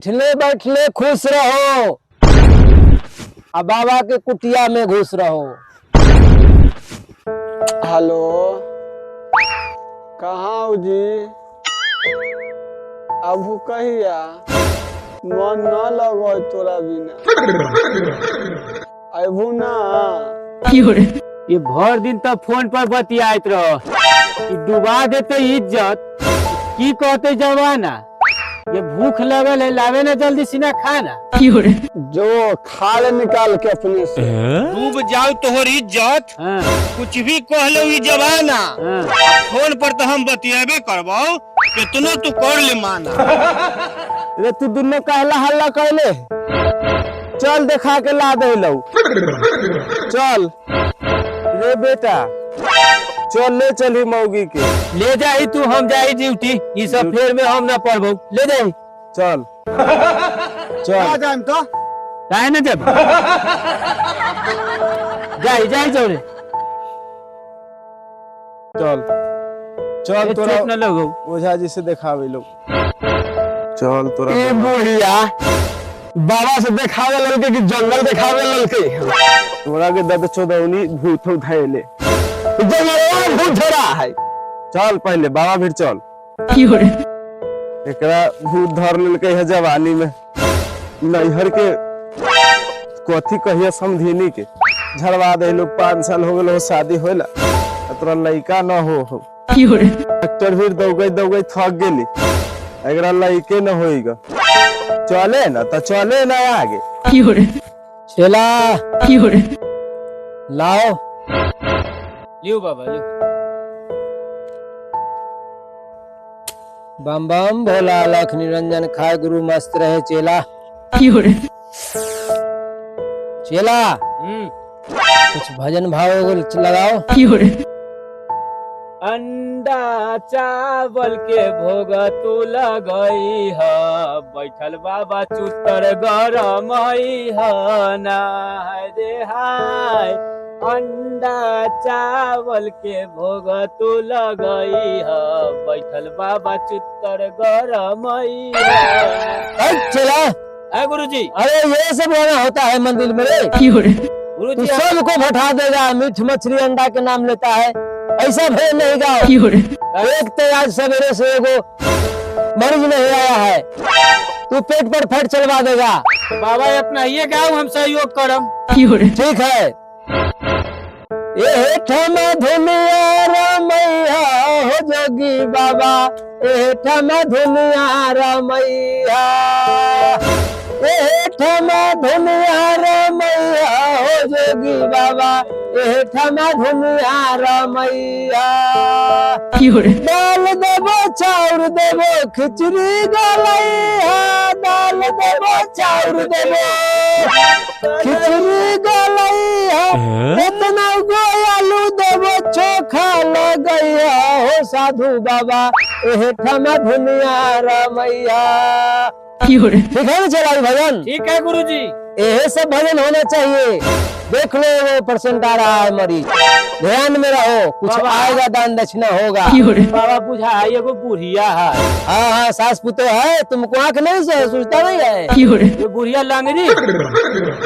बैठले बैठले खुश रहो, अब बाबा के कुटिया में घुस रहो। हेलो, कहाँ हो जी? अबू कहिया मन न लगो तोरा बिना अबू ना। ये भर दिन तक फोन पर बतियात रहो, डुबा देते इज्जत। की कहते जवाना, ये भूख लगल है, लावे ना जल्दी सीना खाना। जो खाल निकाल के अपने से डूब जाओ तोहर इज्जत। कुछ भी कह लो ई जवाना। फोन पर तो हम बतियाबे करबो, कितनो तू कर ले माना। रे तू दुनो कहला हल्ला कहले, चल देखा के ला दे लो। चल रे बेटा, चल ले चली मौगी के ले जाई तू, हम जाई ड्यूटी। ये सब फेर में हम ना पढ़बो, ले जाई। चल चल जान तो काहे ना जब जाई जाई जोरे। चल चल तोरा चुप न लगो, ओझा जी से दिखावे लो। चल तोरा ए बुढ़िया बाबा से दिखावे ललके कि जंगल दिखावे ललके। तोरा के दद चोदौनी भूत उठाएले, जंगल भूत धरा है। चल पहले बाबा भीड़ चल। एकरा भूत धर लेलके है जवानी में। नैहर के कथी कहिए समझिनी के झड़वा दे लोग। 5 साल हो गए शादी होला, तोरा लड़का न हो। डॉक्टर भी दौगई दौगई थक गेली, एकरा लड़के न होएगा। चले ना तो चले ना आगे। चला लाओ लियो बाबा लियो। बम बम भोला लख निरंजन खाए गुरु मस्त रहे चेला। चेला कुछ भजन भाव लगाओ। अंडा चावल के भोग तू लगई है, बैठल बाबा चुतर गरम है ना रे हाय। अंडा चावल के भोग तू लगई है, बैठल बाबा चुतर गरम है। चेला गुरुजी, अरे ये सब होना होता है मंदिर में रे। तू गुरुजी सबको भठा देगा, मीठ मछली अंडा के नाम लेता है। ऐसा भेद नहीं गाओ। एक तो आज सवेरे से एगो मरीज नहीं आया है, तू पेट पर फट चलवा देगा। बाबा अपना ये गाँव हम सहयोग करम। ठीक है। ए ठमा धुनिया रमैया हो जोगी बाबा, ए ठमा धुनिया रमैया, ए ठमा धुनिया रमैया हो जोगी बाबा, ए ठमा धुनिया रमैया। दाल देबो चाउर देबो खिचड़ी गलैया, दाल देबो चाउर देबो खिचड़ी गलैया, इतना गोयालू देबो चोखा लगैया हो साधु बाबा, एह ठमा धुनिया रमैया। ठीक है ना चला भजन? ठीक है गुरुजी। यही सब भजन होना चाहिए। देख लो वो परसेंट आ रहा है मरीज, ध्यान में रहो, कुछ आएगा दान दक्षिणा होगा। बाबा बुझा है एगो बुढ़िया है। हाँ हाँ सास पुतो है, तुमको आँख नहीं से सोचता नहीं है। ये बुढ़िया लांगरी।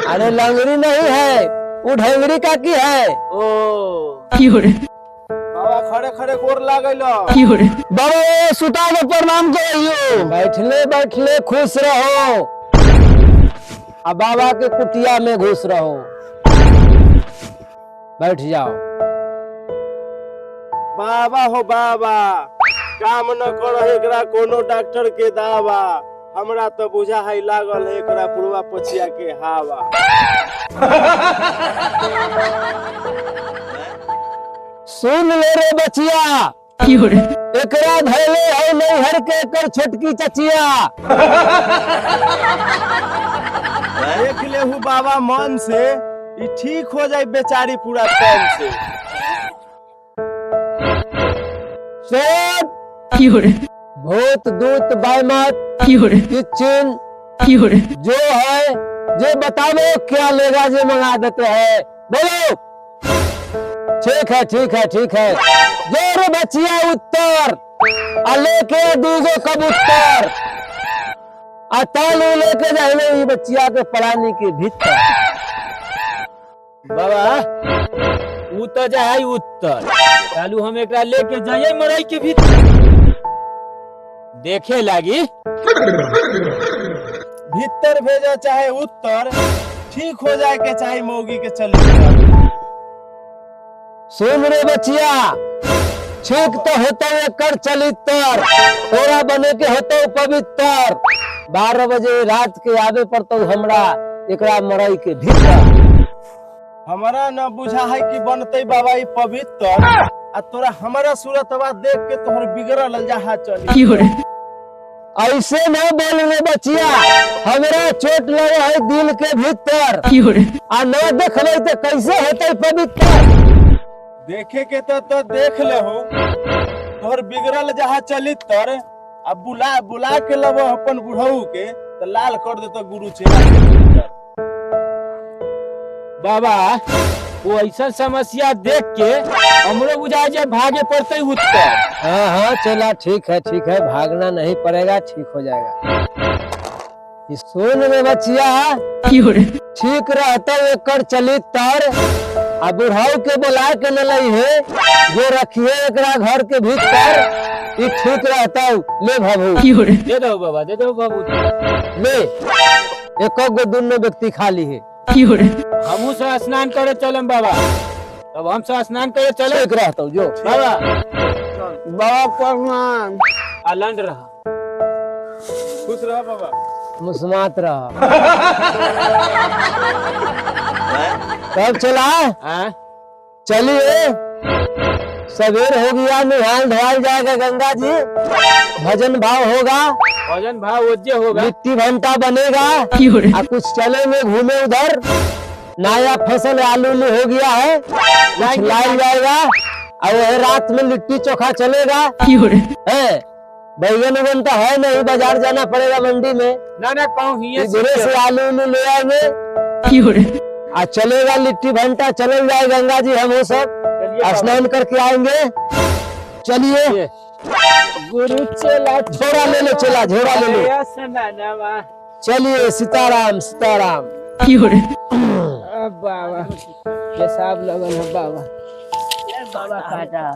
अरे लंगड़ी नहीं है, वो ढंगरी का की है। ओ बाबा खड़े खड़े गोर लागैलो। बाबा सुता के प्रणाम करियो। बैठले बैठले खुश रहो, अब बाबा के कुटिया में घुस रहो। बैठ जाओ। बाबा हो बाबा, काम न करो एकरा कोनो डॉक्टर के दावा। हमरा तो बुझा है लागल है एकरा पुरवा पछिया के हवा। सुन ले रे बचिया, एकरा धैले है नैहर के कर छोटकी चचिया। देख ले हूँ बाबा मन से, ई ठीक हो जाए बेचारी पूरा तन से। भूत दूत बायमत किचन जो है जे बताओ क्या लेगा, जे मंगा देते हैं। बोलो। ठीक है ठीक है ठीक है। जोर बचिया उत्तर, लेके दूगो कबूतर, ताल लेके जाइले ई बच्चिया के पलानी के भीतर। बाबा ऊ तो जाए उत्तर, चालू हम एकरा लेके जाइए मरई के भीतर देखे लागी। भीतर भेजा चाहे उत्तर, ठीक हो जाए के चाहे मौगी के चली जाए। सुन रे बच्चिया, ठीक तो होता एकर चलितर, तोरा बने के होता पवित्र। 12 बजे रात के आवे पर तो हमरा एकरा मरई के भीतर। हमारा न बुझा है कि बनते बाबा ई पवित्र, आ तोरा हमारा सूरतवा देख के तोहर बिगड़ल जहा चली। ऐसे न बोल रे बच्चिया, हमरा चोट लगे है दिल के भीतर। आ न देखबे तो कैसे होते पवित्र। देखे के तो देख ले हो, तोहर बिगड़ल जहा चलित्र। अब बुला के लब अपन बुढ़ऊ के तो लाल कर दे तो गुरु चेला। बाबा वो ऐसा समस्या देख के हमरो बुझा जाए भागे पड़ते उत्तर। हाँ हाँ चला ठीक है, भागना नहीं पड़ेगा, ठीक हो जाएगा। सुन रे बच्चिया, ठीक रहता एकर चलित्र। आ बुढ़ाऊ के बुला के न लई है, जो रखिए एकरा घर के भीतर, ये ठीक रहता। ले बाबू दे दो बाबा, दे दो बाबू, ले एक गो दोनों व्यक्ति खाली है। हमू से स्नान करे चलम बाबा, तब हम से स्नान करे चले। ठीक रहता हूँ जो बाबा बाबा प्रणाम। आलंड रहा, खुश रह बाबा। मुस्मात रहा। तब चला हाँ? चलिए, सवेर हो गया, निहाल धोल जाएगा गंगा जी, भजन भाव होगा, भजन भाव ओजे होगा, मिट्टी घंटा बनेगा, और कुछ चलेंगे घूमे उधर। नया फसल आलू हो गया है, कुछ लाया जाएगा, और वह रात में लिट्टी चोखा चलेगा। है बैगन उगन तो है नहीं, बाजार जाना पड़ेगा मंडी में। ना कहूँ से आलू ले आएंगे, और चलेगा लिट्टी घंटा, चले जाए गंगा जी। हम वो सब स्नान करके आएंगे। चलिए गुरु चला, झोरा ले लो, चला झोरा ले लो। चलिए, सीताराम सीताराम। बाबा पेशाब लगल है बाबा, बाबा काटा।